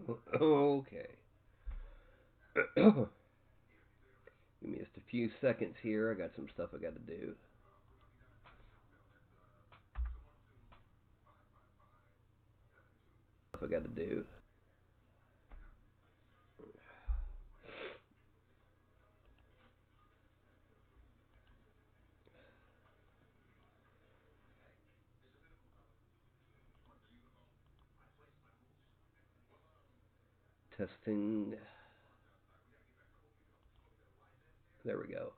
Okay. Give me just a few seconds here. I got some stuff I got to do. I got to do. Testing. There we go.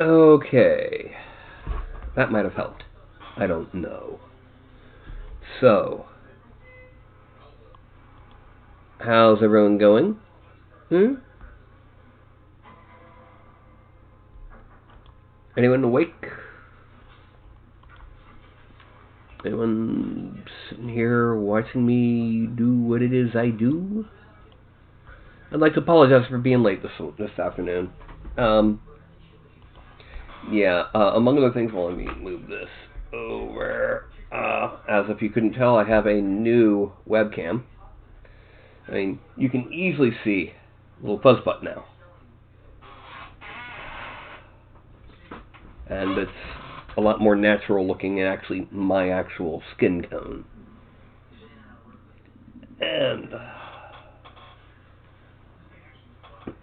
Okay. That might have helped. I don't know. So, how's everyone going? Hmm? Anyone awake? Anyone sitting here watching me do what it is I do? I'd like to apologize for being late this afternoon. Um, among other things, well, let me move this over. As if you couldn't tell, I have a new webcam. I mean, you can easily see a little fuzz button now. And it's a lot more natural looking and actually my actual skin tone. And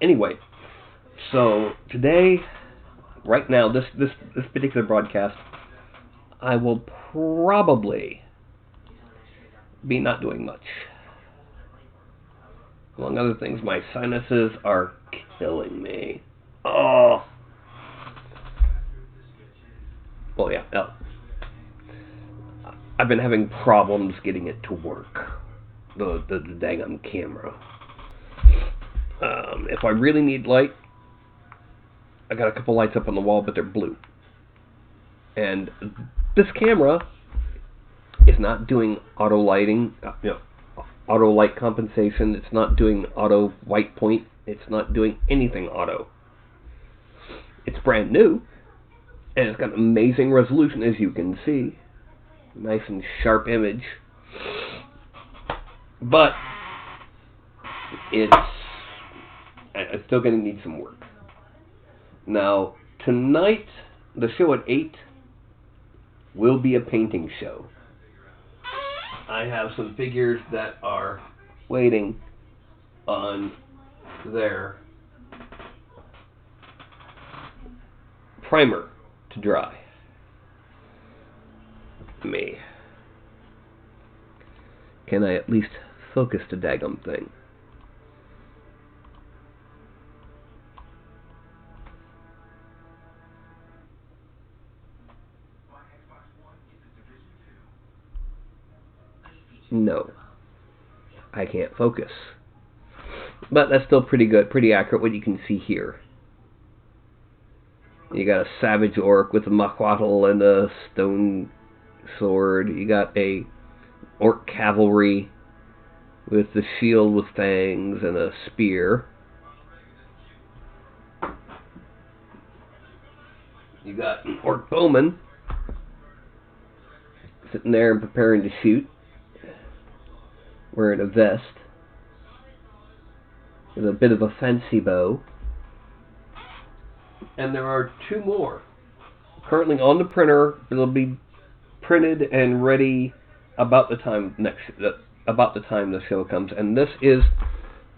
anyway, so today, right now, this particular broadcast, I will probably be not doing much. Among other things, my sinuses are killing me. Oh. Well, yeah. No. I've been having problems getting it to work. The dang camera. If I really need light, I got a couple lights up on the wall, but they're blue. And this camera is not doing auto lighting, auto light compensation. It's not doing auto white point. It's not doing anything auto. It's brand new, and it's got amazing resolution, as you can see. Nice and sharp image. But it's still going to need some work. Now, tonight, the show at 8 will be a painting show. I have some figures that are waiting on their primer to dry. Me. Can I at least focus the daggum thing? No. I can't focus. But that's still pretty good, pretty accurate what you can see here. You got a savage orc with a muckwaddle and a stone sword. You got a orc cavalry with the shield with fangs and a spear. You got an orc bowman sitting there and preparing to shoot, wearing a vest with a bit of a fancy bow. And there are two more currently on the printer. It'll be printed and ready about the time the show comes. And this is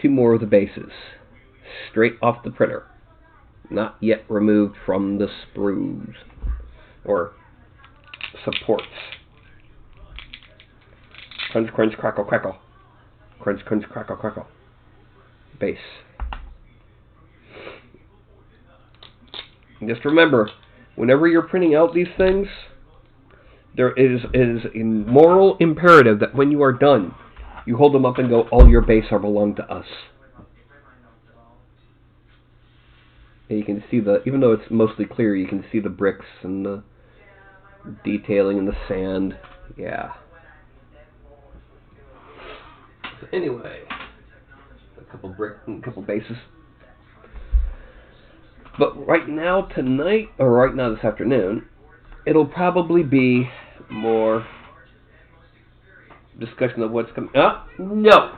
two more of the bases, straight off the printer, not yet removed from the sprues or supports. Crunch, crunch, crackle, crackle. Crunch, crunch, crackle, crackle. Base. Just remember, whenever you're printing out these things, There is a moral imperative that when you are done, you hold them up and go, all your base are belong to us. And you can see even though it's mostly clear, you can see the bricks and the detailing and the sand. Yeah. So anyway, a couple bases. But right now, tonight, or right now this afternoon, it'll probably be more discussion of what's coming. No.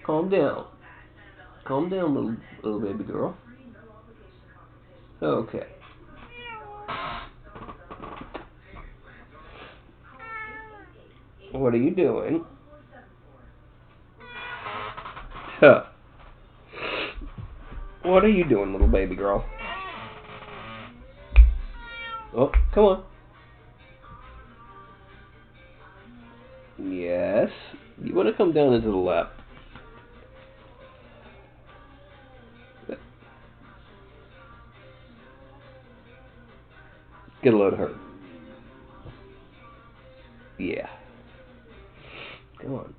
Calm down. Calm down, little baby girl. Okay. What are you doing? Huh. What are you doing, little baby girl? Oh, come on. Yes. You want to come down into the lap. Get a load of her. Yeah. Come on.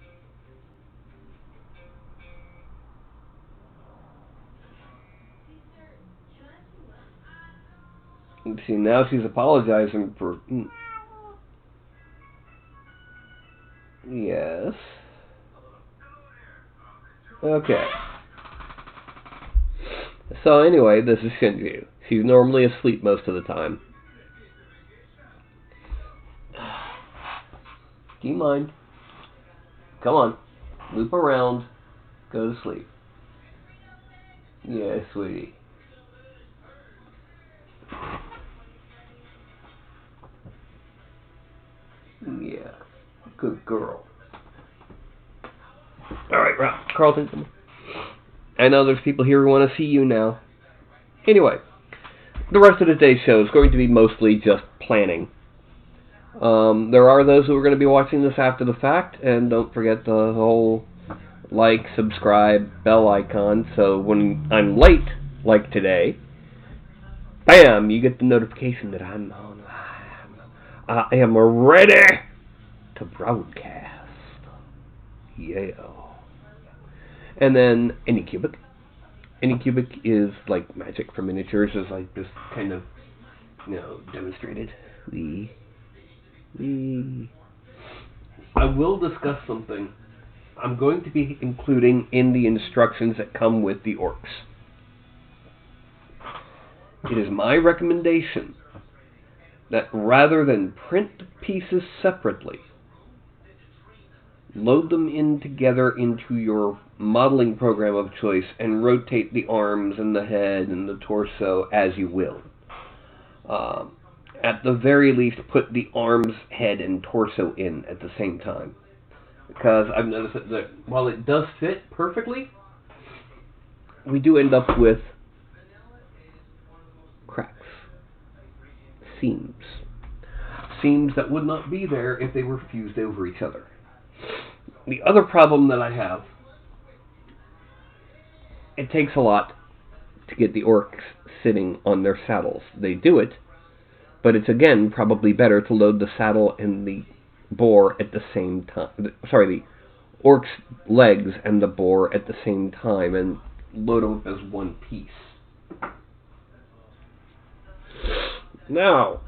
See, now she's apologizing for... Yes. Okay. So anyway, this is Shinju. She's normally asleep most of the time. Do you mind? Come on. Loop around. Go to sleep. Yeah, sweetie. Yeah. Good girl. Alright, Ralph. Carlton, come on. I know there's people here who want to see you now. Anyway, the rest of today's show is going to be mostly just planning. There are those who are going to be watching this after the fact, and don't forget the whole like, subscribe, bell icon, so when I'm late, like today, bam, you get the notification that I'm online. I am ready to broadcast. Yeah. And then Anycubic. Anycubic is like magic for miniatures, as I just kind of, demonstrated. I will discuss something I'm going to be including in the instructions that come with the orcs. It is my recommendation that rather than print pieces separately, load them in together into your modeling program of choice and rotate the arms and the head and the torso as you will. At the very least, put the arms, head, and torso in at the same time. Because I've noticed that while it does fit perfectly, we do end up with cracks, seams that would not be there if they were fused over each other. The other problem that I have, it takes a lot to get the orcs sitting on their saddles. They do it, but it's again probably better to load the saddle and the boar at the same time. Sorry, the orc's legs and the boar at the same time and load them up as one piece. Now,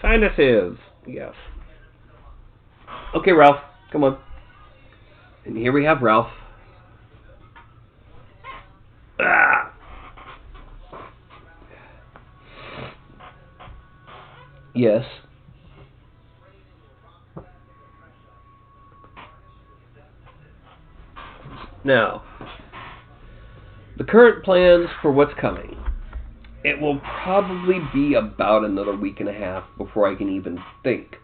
sinuses. Yes. Okay, Ralph, come on. And here we have Ralph. Ah! Yes. Now, the current plans for what's coming. It will probably be about another week and a half before I can even think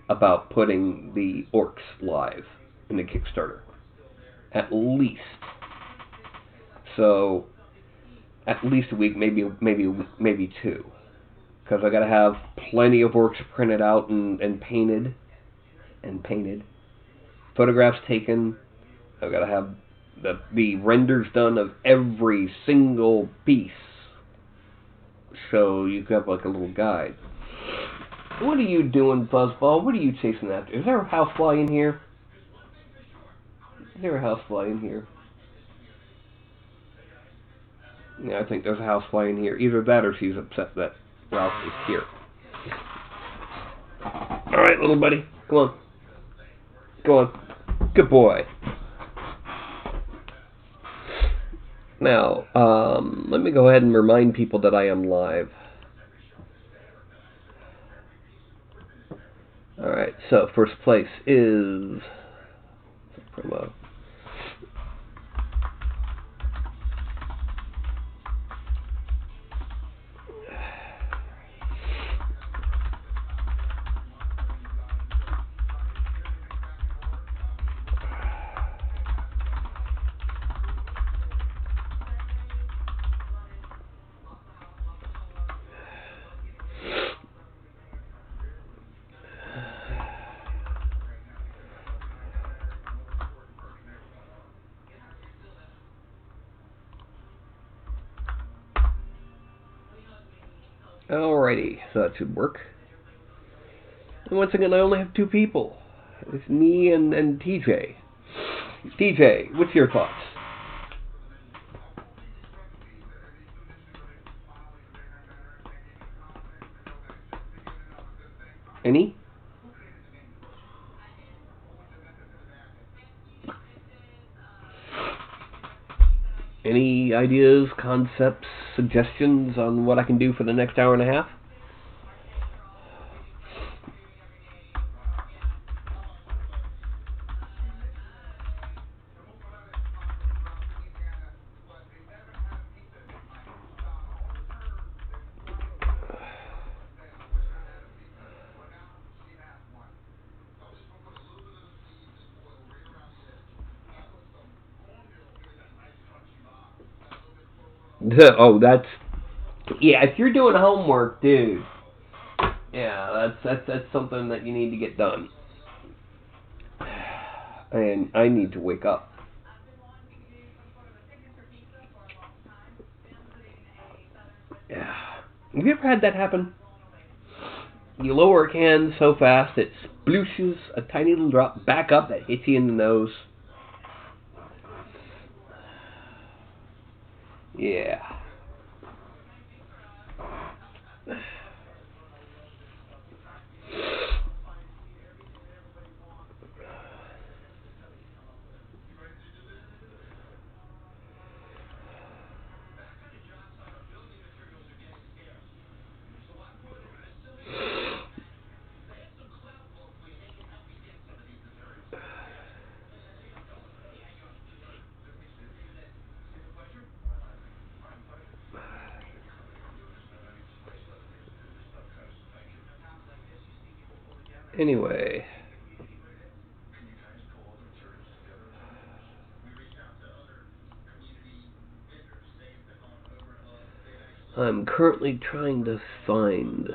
about putting the orcs live in the Kickstarter. At least. So, at least a week, maybe two. Because I gotta have plenty of orcs printed out and painted. Photographs taken. I've gotta have the renders done of every single piece. So you have like a little guide. What are you doing, Buzzball? What are you chasing after? Is there a housefly in here? Is there a housefly in here? Yeah, I think there's a housefly in here. Either that or she's upset that Ralph is here. Alright, little buddy. Come on. Go on. Good boy. Now, let me go ahead and remind people that I am live. Alright, so first place is promo. Alrighty, so that should work. And once again, I only have two people. It's me and TJ. TJ, what's your thoughts? Any? Any ideas, concepts, suggestions on what I can do for the next hour and a half? Oh, that's... Yeah, if you're doing homework, dude. Yeah, that's something that you need to get done. And I need to wake up. Yeah. Have you ever had that happen? You lower a can so fast it splooshes a tiny little drop back up that hits you in the nose. Yeah. Anyway. I'm currently trying to find...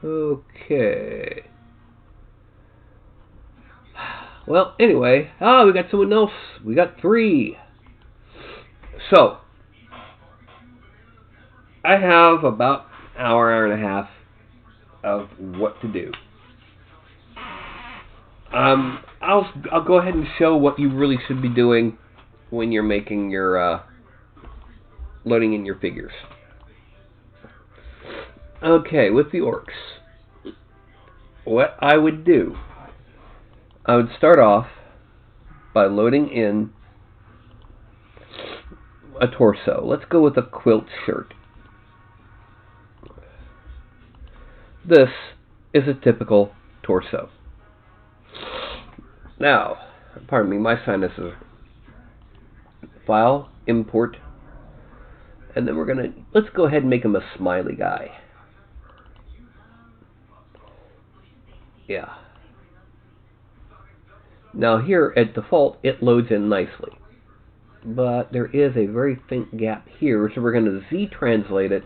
Okay. Well, anyway. We got someone else. We got 3. So, I have about an hour and a half of what to do. I'll go ahead and show what you really should be doing when you're making your loading in your figures. Okay, with the orcs, what I would do, I would start off by loading in a torso. Let's go with a quilt shirt. This is a typical torso. Now, pardon me, my sinuses File, import, and then let's go ahead and make him a smiley guy. Yeah. Now here at default it loads in nicely, but there is a very faint gap here, so we're going to Z translate it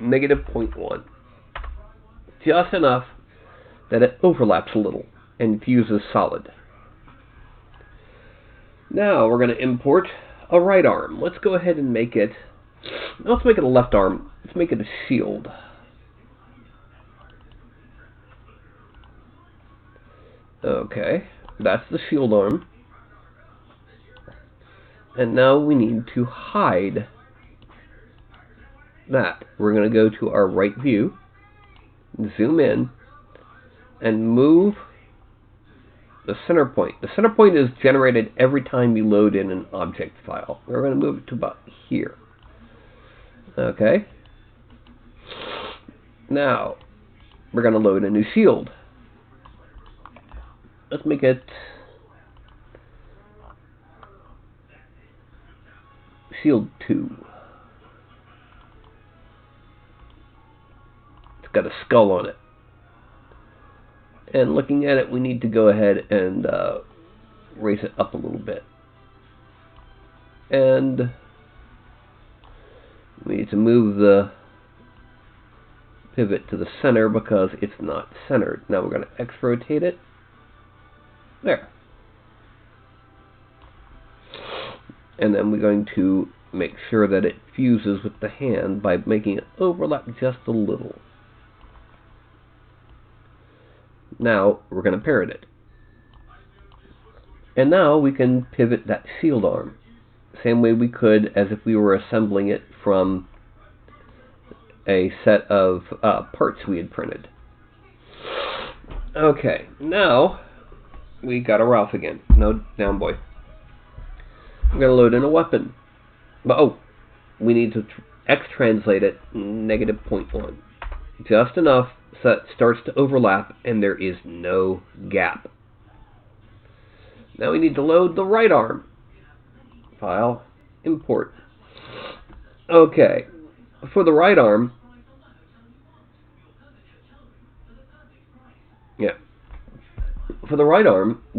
-0.1, just enough that it overlaps a little and fuses solid. Now we're going to import a right arm. Let's go ahead and make it a left arm. Let's make it a shield. Okay, that's the shield arm. And now we need to hide that. We're going to go to our right view, zoom in, and move the center point. The center point is generated every time you load in an object file. We're going to move it to about here. Okay. Now, we're going to load a new shield. Let's make it shield 2. It's got a skull on it. And looking at it, we need to go ahead and raise it up a little bit. And we need to move the pivot to the center because it's not centered. Now we're going to X rotate it. There. And then we're going to make sure that it fuses with the hand by making it overlap just a little. Now we're going to parent it. And now we can pivot that shield arm. Same way we could as if we were assembling it from a set of parts we had printed. Okay, now we got a Ralph again. No, down boy. We're going to load in a weapon. But we need to X translate it -0.1. Just enough so it starts to overlap and there is no gap. Now we need to load the right arm. File, import. Okay, for the right arm,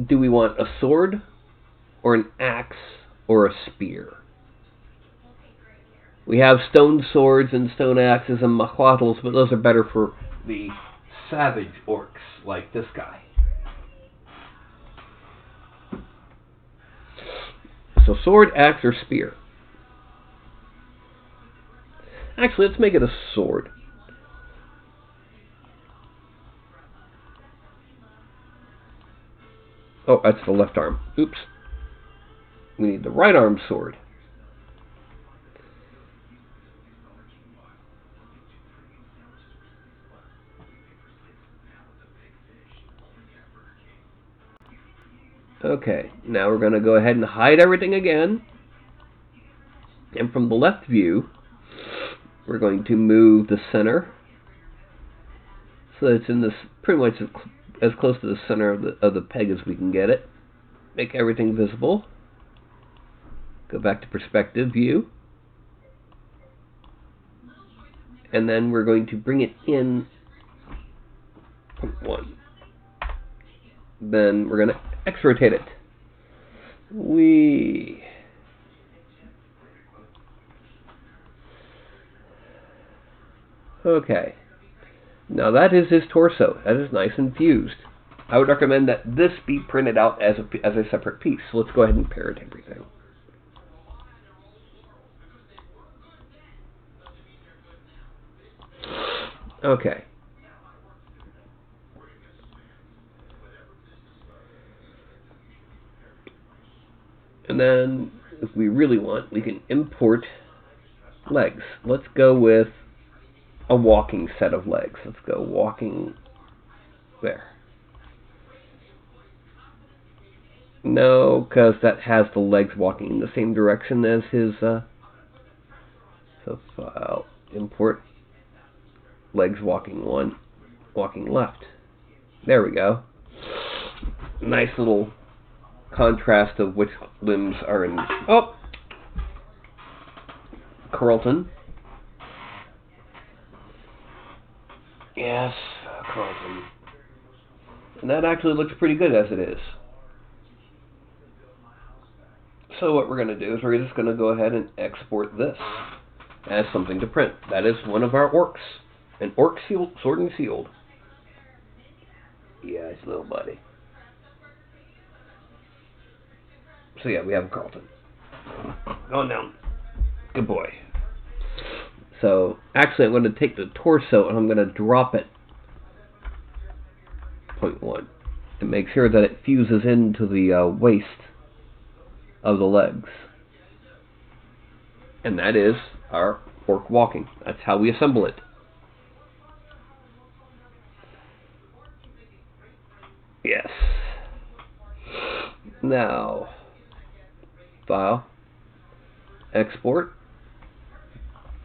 do we want a sword or an axe or a spear? We have stone swords and stone axes and mahuatls, but those are better for the savage orcs like this guy. So sword, axe, or spear. Actually, let's make it a sword. Oh, that's the left arm. Oops. We need the right arm sword. Okay, now we're going to go ahead and hide everything again. And from the left view, we're going to move the center so that it's in this pretty much as close to the center of the peg as we can get it. Make everything visible. Go back to perspective view. And then we're going to bring it in 0.1. Then we're going to X rotate it. Okay. Now that is his torso. That is nice and fused. I would recommend that this be printed out as a separate piece. So let's go ahead and parent everything. Okay. And then, if we really want, we can import legs. Let's go with a walking set of legs. Let's go walking there. No, because that has the legs walking in the same direction as his, so file, import, legs walking one, walking left. There we go. Nice little contrast of which limbs are in. Oh, Carlton. Yes, Carlton. And that actually looks pretty good as it is. So what we're going to do is we're just going to go ahead and export this as something to print. That is one of our orcs. An orc sealed, sword and sealed. Yeah, it's little buddy. So yeah, we have Carlton. Going down. Good boy. So actually I'm going to take the torso and I'm going to drop it 0.1 and make sure that it fuses into the waist of the legs. And that is our orc walking. That's how we assemble it. Yes. Now, file, export.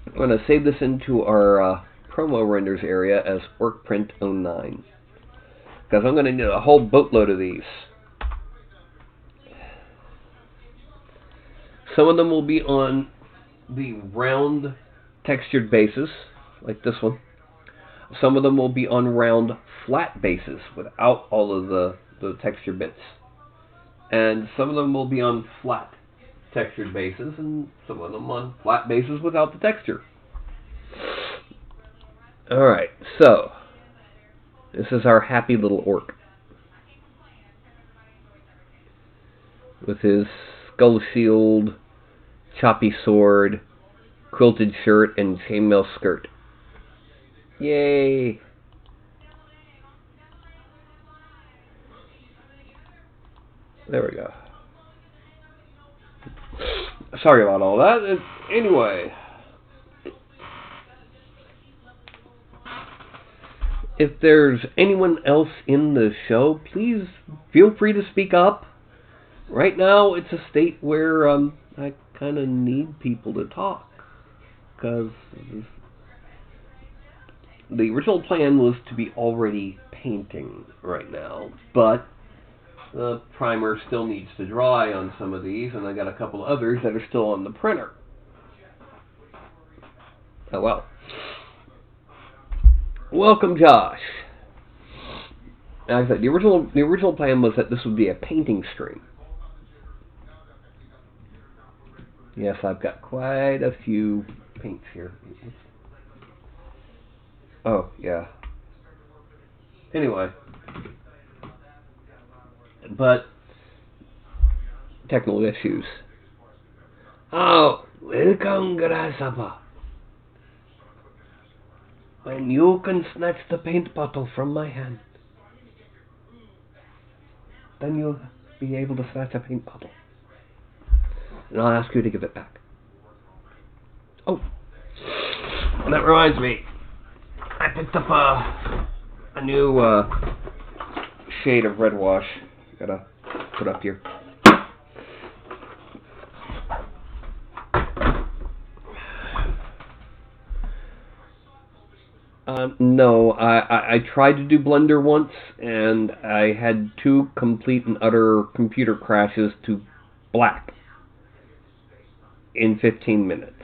I'm going to save this into our promo renders area as orcprint09. Because I'm going to need a whole boatload of these. Some of them will be on the round textured bases, like this one. Some of them will be on round flat bases without all of the texture bits. And some of them will be on flat textured bases, and some of them on flat bases without the texture. Alright, so this is our happy little orc. With his skull shield, choppy sword, quilted shirt, and chainmail skirt. Yay! There we go. Sorry about all that. Anyway, if there's anyone else in the show, please feel free to speak up. Right now, it's a state where I kind of need people to talk. Because the original plan was to be already painting right now, but the primer still needs to dry on some of these, and I got a couple others that are still on the printer. Oh well. Welcome, Josh. Like I said, the original plan was that this would be a painting stream. Yes, I've got quite a few paints here. Oh, yeah. Anyway. But technical issues. Oh, welcome, Grasshopper. When you can snatch the paint bottle from my hand, then you'll be able to snatch a paint bottle. And I'll ask you to give it back. Oh, and that reminds me. I picked up a new shade of red wash. Gotta put up here. No, I tried to do Blender once, and I had 2 complete and utter computer crashes to black in 15 minutes.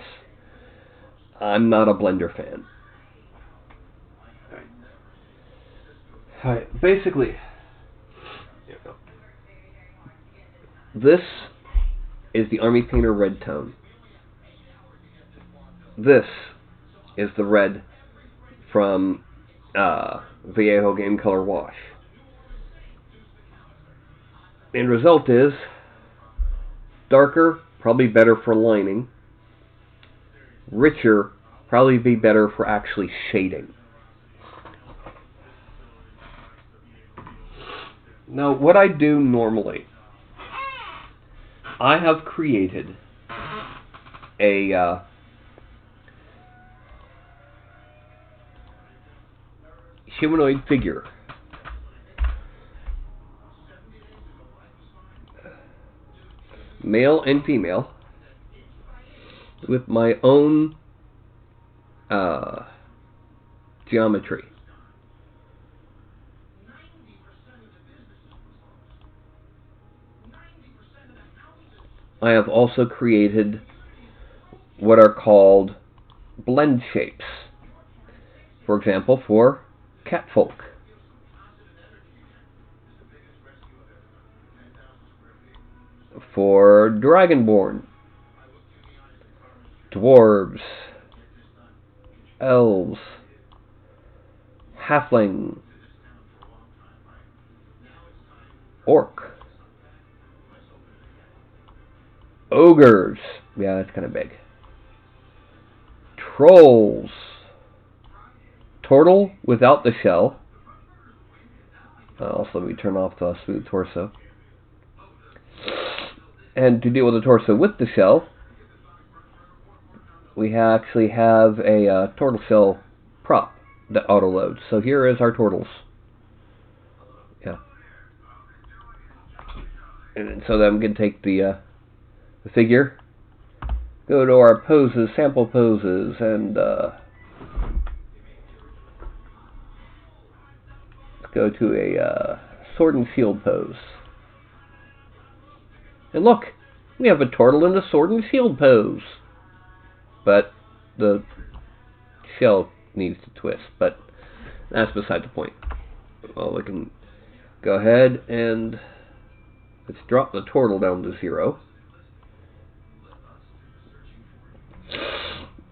I'm not a Blender fan. Alright, basically, this is the Army Painter red tone. This is the red from Vallejo Game Color Wash. End result is darker, probably better for lining. Richer, probably be better for actually shading. Now, what I do normally, I have created a humanoid figure. Male and female, with my own geometry. I have also created what are called blend shapes. For example, for catfolk. For dragonborn. Dwarves. Elves. Halfling. Orc. Ogres. Yeah, that's kind of big. Trolls. Turtle without the shell. Also, let me turn off the smooth torso. And to deal with the torso with the shell, we actually have a turtle shell prop that auto loads. So here is our turtles. Yeah. And so then I'm going to take the figure, go to our poses, sample poses, and go to a sword and shield pose. And look, we have a turtle in the sword and shield pose. But the shell needs to twist, but that's beside the point. Well, we can go ahead and let's drop the turtle down to 0.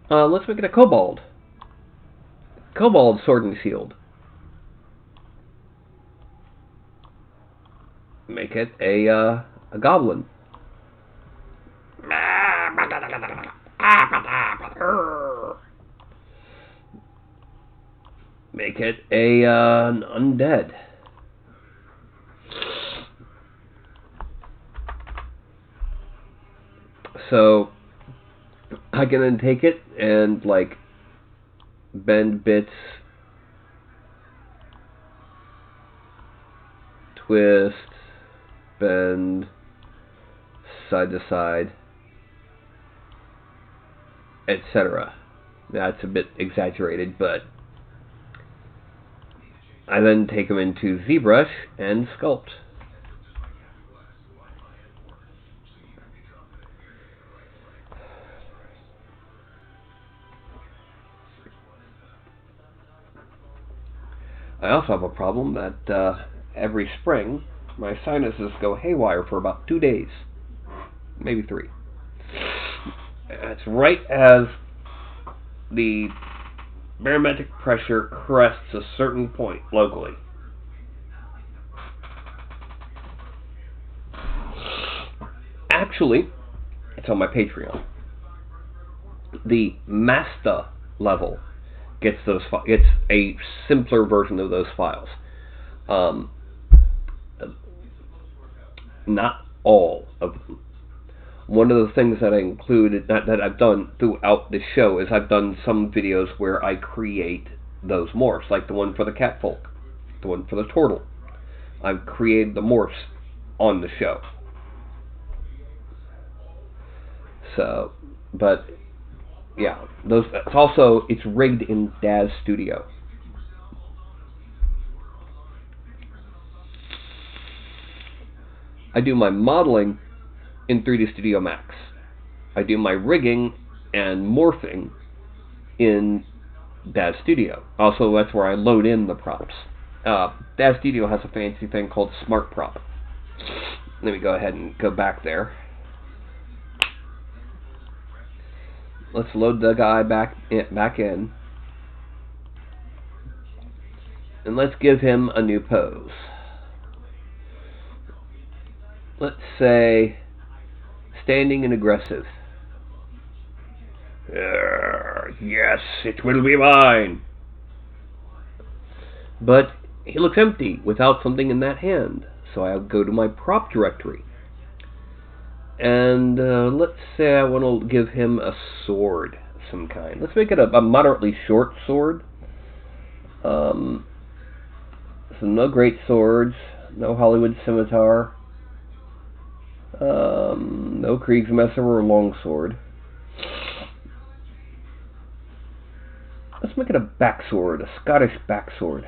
Let's make it a kobold. Kobold sword and shield. Make it a goblin. Make it an undead. So I can then take it and like bend bits, twist, bend, side to side, etc. That's a bit exaggerated, but I then take them into ZBrush and sculpt. I also have a problem that every spring my sinuses go haywire for about 2 days, maybe 3. It's right as the barometric pressure crests a certain point locally. Actually, it's on my Patreon. The Master level gets a simpler version of those files. Not all of them. One of the things that I included, that I've done throughout the show, is I've done some videos where I create those morphs, like the one for the catfolk, the one for the turtle. I've created the morphs on the show. So, but yeah, it's rigged in Daz Studio. I do my modeling in 3D Studio Max. I do my rigging and morphing in Daz Studio. Also, that's where I load in the props. Daz Studio has a fancy thing called Smart Prop. Let me go ahead and go back there. Let's load the guy back in. And let's give him a new pose. Let's say standing and aggressive. Yes, it will be mine. But he looks empty without something in that hand. So I'll go to my prop directory. And let's say I want to give him a sword of some kind. Let's make it a moderately short sword. So no great swords, no Hollywood scimitar, no Kriegsmesser or longsword. Let's make it a backsword, a Scottish backsword.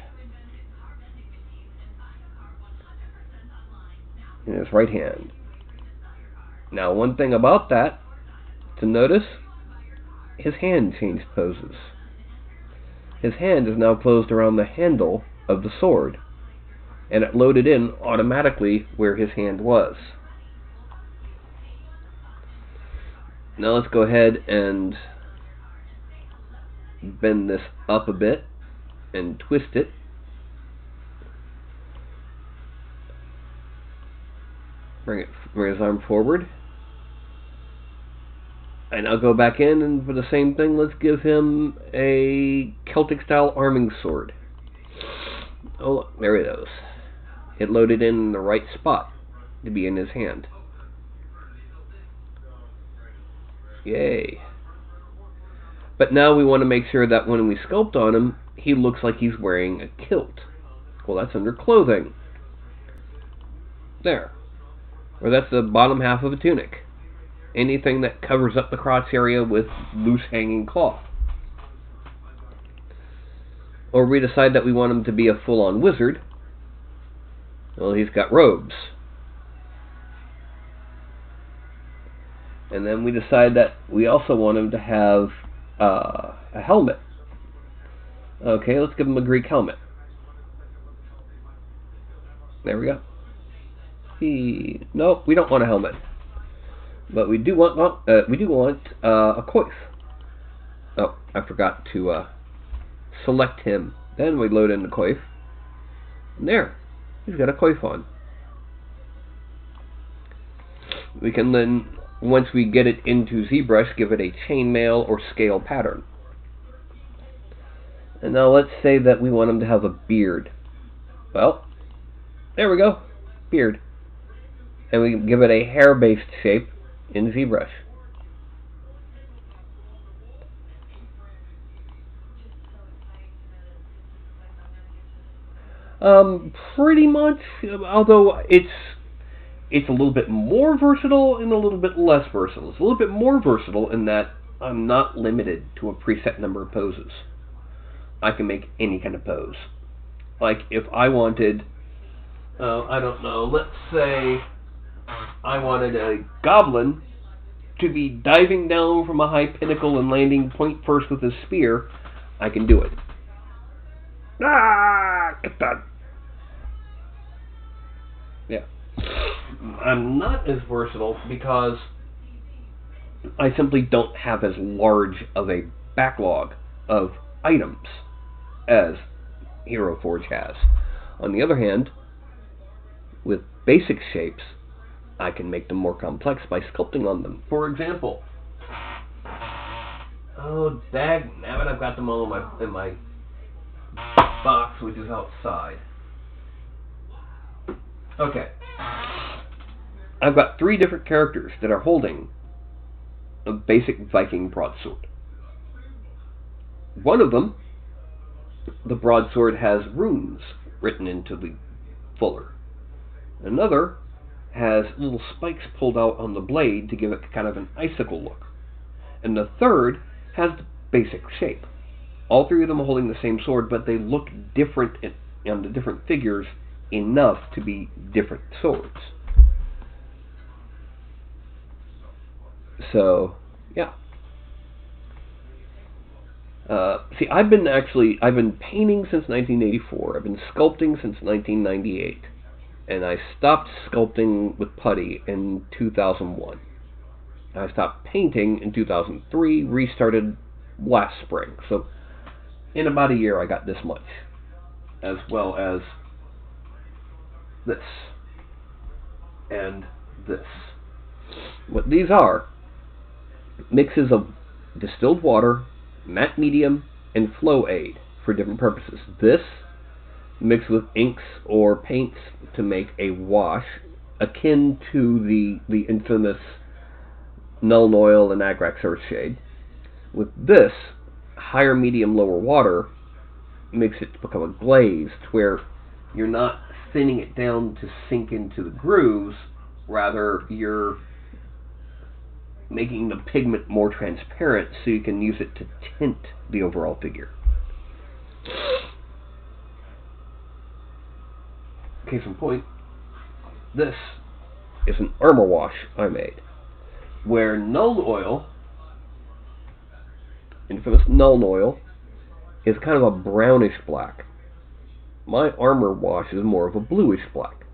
In his right hand. Now, one thing about that to notice, his hand changed poses. His hand is now closed around the handle of the sword, and it loaded in automatically where his hand was. Now let's go ahead and bend this up a bit and twist it. Bring his arm forward. I now go back in, and for the same thing, let's give him a Celtic style arming sword. Oh, look, there it is. It loaded in the right spot to be in his hand. Yay. But now we want to make sure that when we sculpt on him, he looks like he's wearing a kilt. Well, that's under clothing. There. Or that's the bottom half of a tunic. Anything that covers up the crotch area with loose hanging cloth. Or we decide that we want him to be a full-on wizard. Well, he's got robes. And then we decide that we also want him to have a helmet. Okay, let's give him a Greek helmet. There we go. Nope, we don't want a helmet. But we do want a coif. Oh, I forgot to select him. Then we load in the coif. And there, he's got a coif on. We can then, once we get it into ZBrush, give it a chainmail or scale pattern. And now let's say that we want him to have a beard. Well, there we go, beard. And we give it a hair-based shape in ZBrush. Pretty much, although it's a little bit more versatile and a little bit less versatile. It's a little bit more versatile in that I'm not limited to a preset number of poses. I can make any kind of pose. Like if I wanted, I don't know, let's say I wanted a goblin to be diving down from a high pinnacle and landing point first with his spear, I can do it. Get that. Yeah. I'm not as versatile because I simply don't have as large of a backlog of items as Hero Forge has. On the other hand, with basic shapes, I can make them more complex by sculpting on them. For example, oh dagnabbit, I've got them all in my box, which is outside. Okay. I've got 3 different characters that are holding a basic Viking broadsword. One of them, the broadsword has runes written into the fuller. Another has little spikes pulled out on the blade to give it kind of an icicle look. And the third has the basic shape. All 3 of them are holding the same sword, but they look different on the different figures enough to be different swords. So, yeah. See, I've been painting since 1984. I've been sculpting since 1998. And I stopped sculpting with putty in 2001. I stopped painting in 2003, restarted last spring. So, in about a year, I got this much. As well as this. And this. What these are, mixes of distilled water, matte medium, and flow aid for different purposes. This mixed with inks or paints to make a wash akin to the infamous Nuln Oil and Agrax Earthshade. With this, higher medium, lower water makes it become a glaze to where you're not thinning it down to sink into the grooves, rather you're making the pigment more transparent so you can use it to tint the overall figure. Case in point, this is an armor wash I made. Where Nuln Oil, infamous Nuln Oil, is kind of a brownish black. My Armor Wash is more of a bluish black.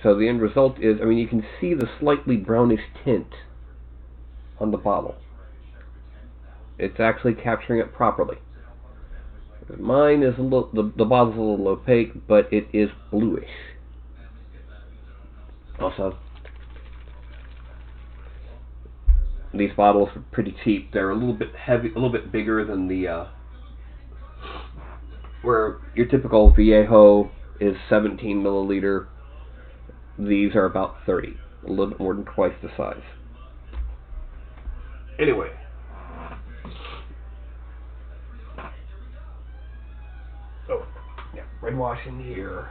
So the end result is, I mean, you can see the slightly brownish tint on the bottle. It's actually capturing it properly. Mine is a little, the bottle's a little opaque, but it is bluish. Also, these bottles are pretty cheap. They're a little bit heavy, a little bit bigger than the where your typical Viejo is 17 milliliter. These are about 30, a little bit more than twice the size. Anyway, oh yeah, red washing here.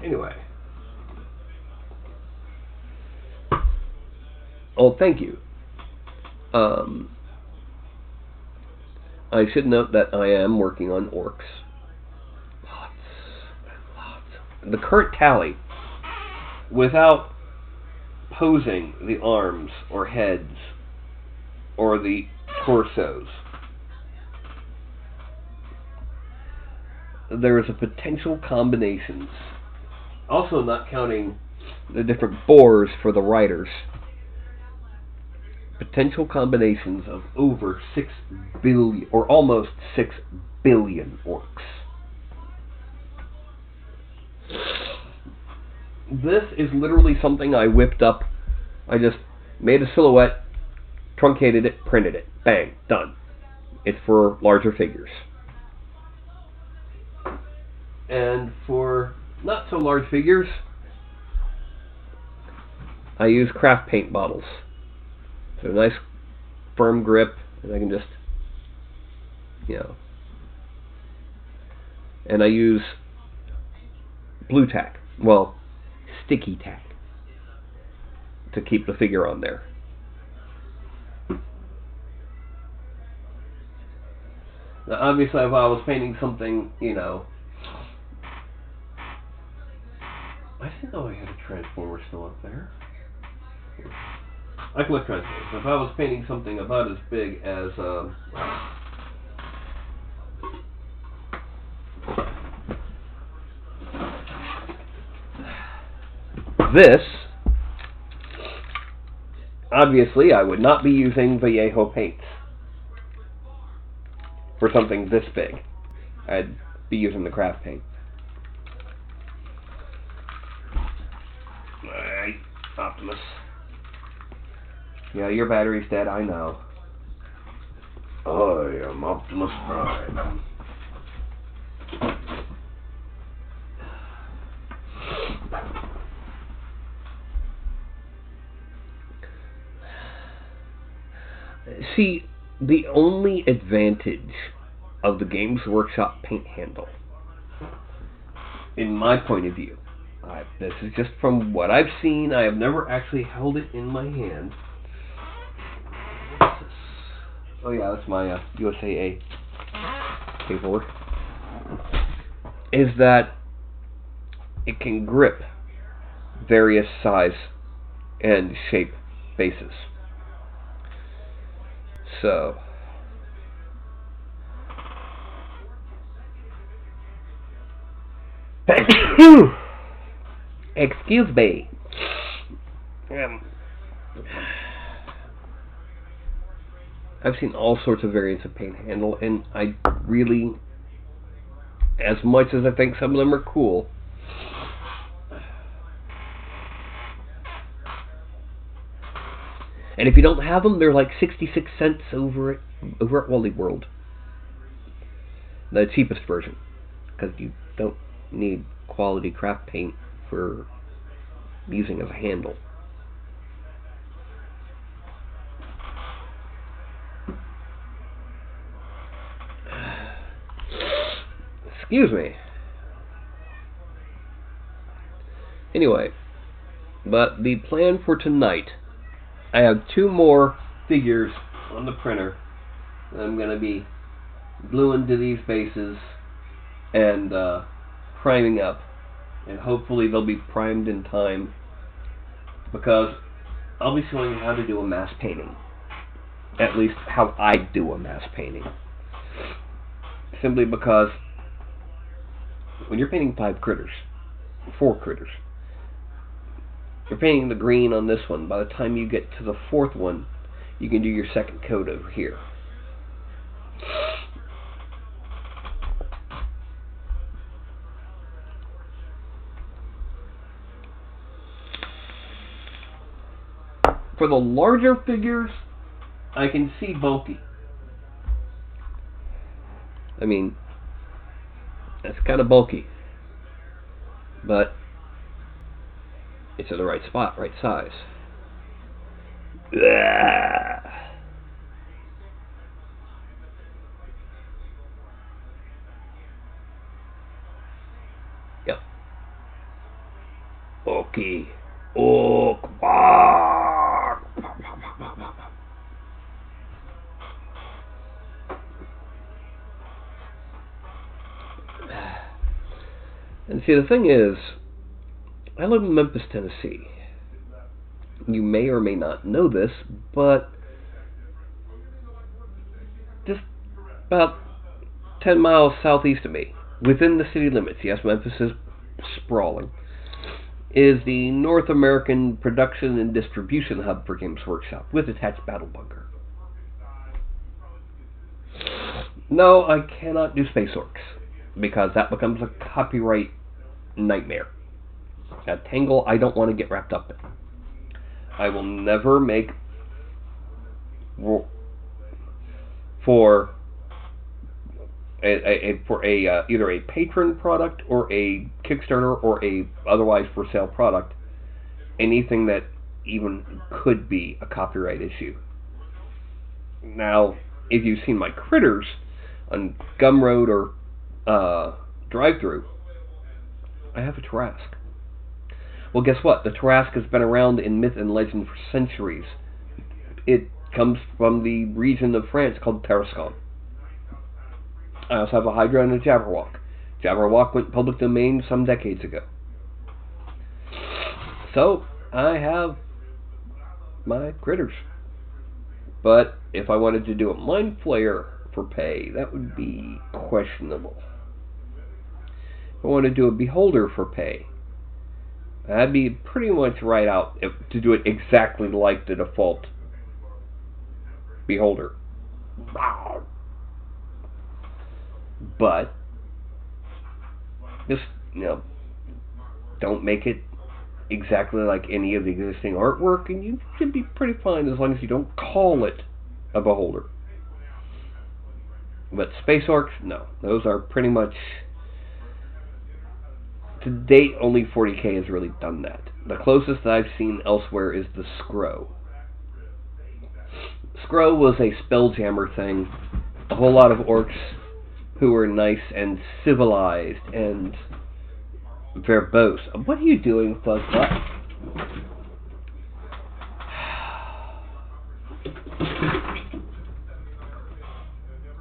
Anyway. Oh, thank you. I should note that I am working on orcs. Lots and lots. The current tally, without posing the arms or heads or the torsos, there is a potential combinations, also not counting the different boars for the riders, potential combinations of over 6 billion, or almost 6 billion orcs. This is literally something I whipped up. I just made a silhouette, truncated it, printed it. Bang, done. It's for larger figures. And for not so large figures, I use craft paint bottles. So nice firm grip, and I can just, and I use blue tack, well, sticky tack, to keep the figure on there. Now obviously if I was painting something, I didn't know I had a transformer still up there. I collect transformers. If I was painting something about as big as this, obviously I would not be using Vallejo paints for something this big. I'd be using the craft paint. Alright, Optimus. Yeah, your battery's dead, I know. I am Optimus Prime. See, the only advantage of the Games Workshop paint handle, in my point of view, this is just from what I've seen, I have never actually held it in my hand. Oh yeah, that's my USAA paperwork. Is that it can grip various size and shape bases. So, excuse me. I've seen all sorts of variants of paint handle, and I really, as much as I think some of them are cool, and if you don't have them, they're like 66 cents over at Wally World. The cheapest version, because you don't need quality craft paint for using as a handle. Excuse me. Anyway, but the plan for tonight, I have 2 more figures on the printer I'm going to be gluing to these bases and priming up. And hopefully they'll be primed in time, because I'll be showing you how to do a mass painting. At least how I do a mass painting. Simply because when you're painting 4 critters, you're painting the green on this one. By the time you get to the 4th one, you can do your 2nd coat over here. For the larger figures, I can see bulky. I mean, that's kind of bulky. But it's in the right spot, right size. Yep. Okay. Oh, and see, the thing is, I live in Memphis, Tennessee. You may or may not know this, but just about 10 miles southeast of me, within the city limits, yes, Memphis is sprawling, is the North American production and distribution hub for Games Workshop, with attached battle bunker. No, I cannot do Space Orcs, because that becomes a copyright nightmare. A tangle I don't want to get wrapped up in. I will never make for either a patron product or a Kickstarter or a otherwise for sale product anything that even could be a copyright issue. Now, if you've seen my critters on Gumroad or Drive-Thru, I have a Tarrasque. Well, guess what? The Tarrasque has been around in myth and legend for centuries. It comes from the region of France called Tarascon. I also have a Hydra and a Jabberwock. Jabberwock went public domain some decades ago. So, I have my critters. But if I wanted to do a Mind Flayer for pay, that would be questionable. If I wanted to do a Beholder for pay, that'd be pretty much right out to do it exactly like the default Beholder. But just, don't make it exactly like any of the existing artwork, and you should be pretty fine as long as you don't call it a Beholder. But Space Orcs, no. Those are pretty much, to date, only 40K has really done that. The closest that I've seen elsewhere is the Skro. Skro was a Spelljammer thing. A whole lot of orcs who were nice and civilized and verbose. What are you doing, Fuzzbutt?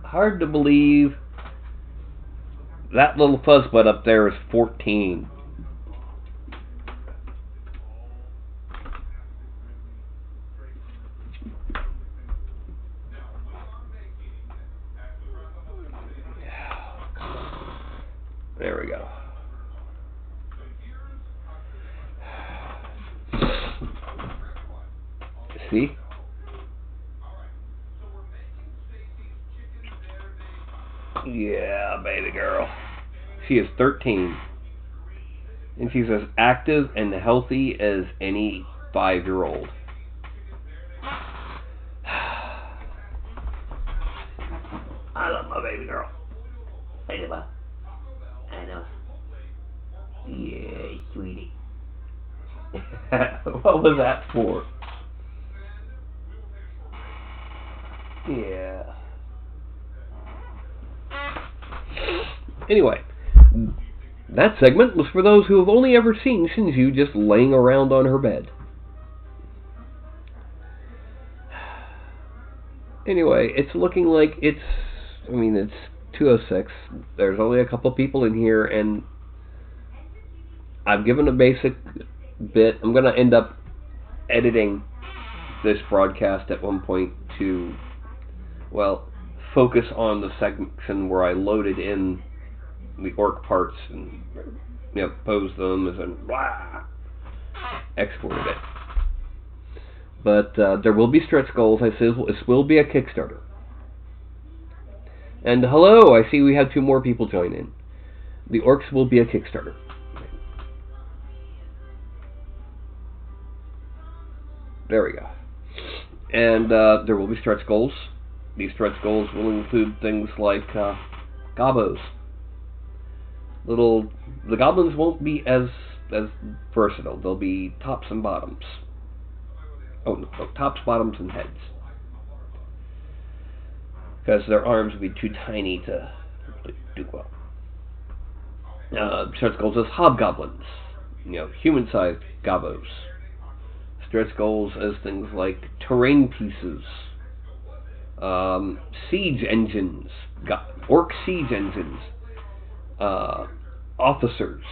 Hard to believe that little Fuzzbutt up there is 14. There we go. See? Yeah, baby girl. She is 13. And she's as active and healthy as any 5-year-old. I love my baby girl. I know. I know. Yeah, sweetie. What was that for? Yeah. Anyway, that segment was for those who have only ever seen Shinju just laying around on her bed. Anyway, it's looking like it's 2:06. There's only a couple people in here, and I've given a basic bit. I'm going to end up editing this broadcast at one point to, well, focus on the section where I loaded in the orc parts and posed them as in blah, exported it. But there will be stretch goals. I said this will be a Kickstarter. And hello, I see we have 2 more people join in. The orcs will be a Kickstarter. There we go. And there will be stretch goals. These stretch goals will include things like gobos. The goblins won't be as versatile. They'll be tops and bottoms. Oh, no, tops, bottoms, and heads. Because their arms would be too tiny to do well. Stretch goals as hobgoblins. Human-sized gobos. Stretch goals as things like terrain pieces, siege engines, orc siege engines, officers,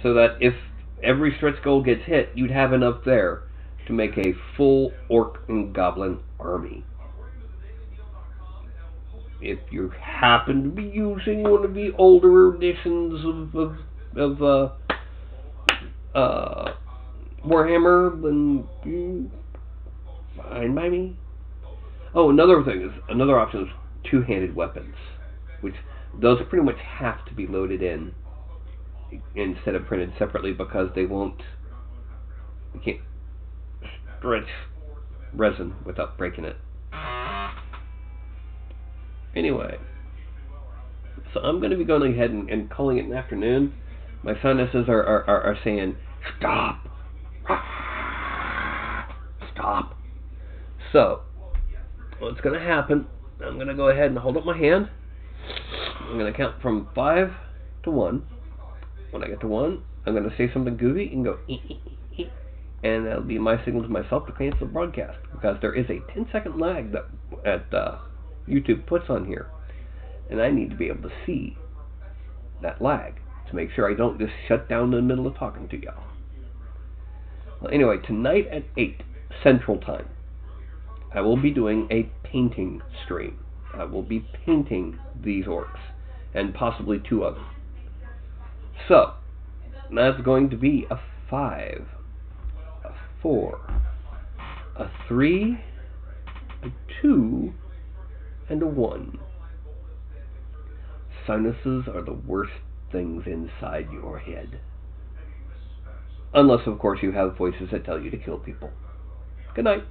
so that if every stretch goal gets hit, you'd have enough there to make a full orc and goblin army. If you happen to be using one of the older editions of Warhammer, then fine by me. Oh, another option is 2-handed weapons, which those pretty much have to be loaded in instead of printed separately because you can't stretch resin without breaking it. Anyway, so I'm going to be going ahead and calling it an afternoon. My sinuses are saying, stop. Stop. So, what's going to happen, I'm going to go ahead and hold up my hand. I'm going to count from 5 to 1. When I get to 1, I'm going to say something goofy and go, and that'll be my signal to myself to cancel the broadcast, because there is a 10-second lag that YouTube puts on here, and I need to be able to see that lag to make sure I don't just shut down in the middle of talking to y'all. Well, anyway, tonight at 8 Central Time, I will be doing a painting stream. I will be painting these orcs, and possibly 2 others. So, that's going to be a 5, a 4, a 3, a 2, and a 1. Sinuses are the worst things inside your head. Unless, of course, you have voices that tell you to kill people. Good night.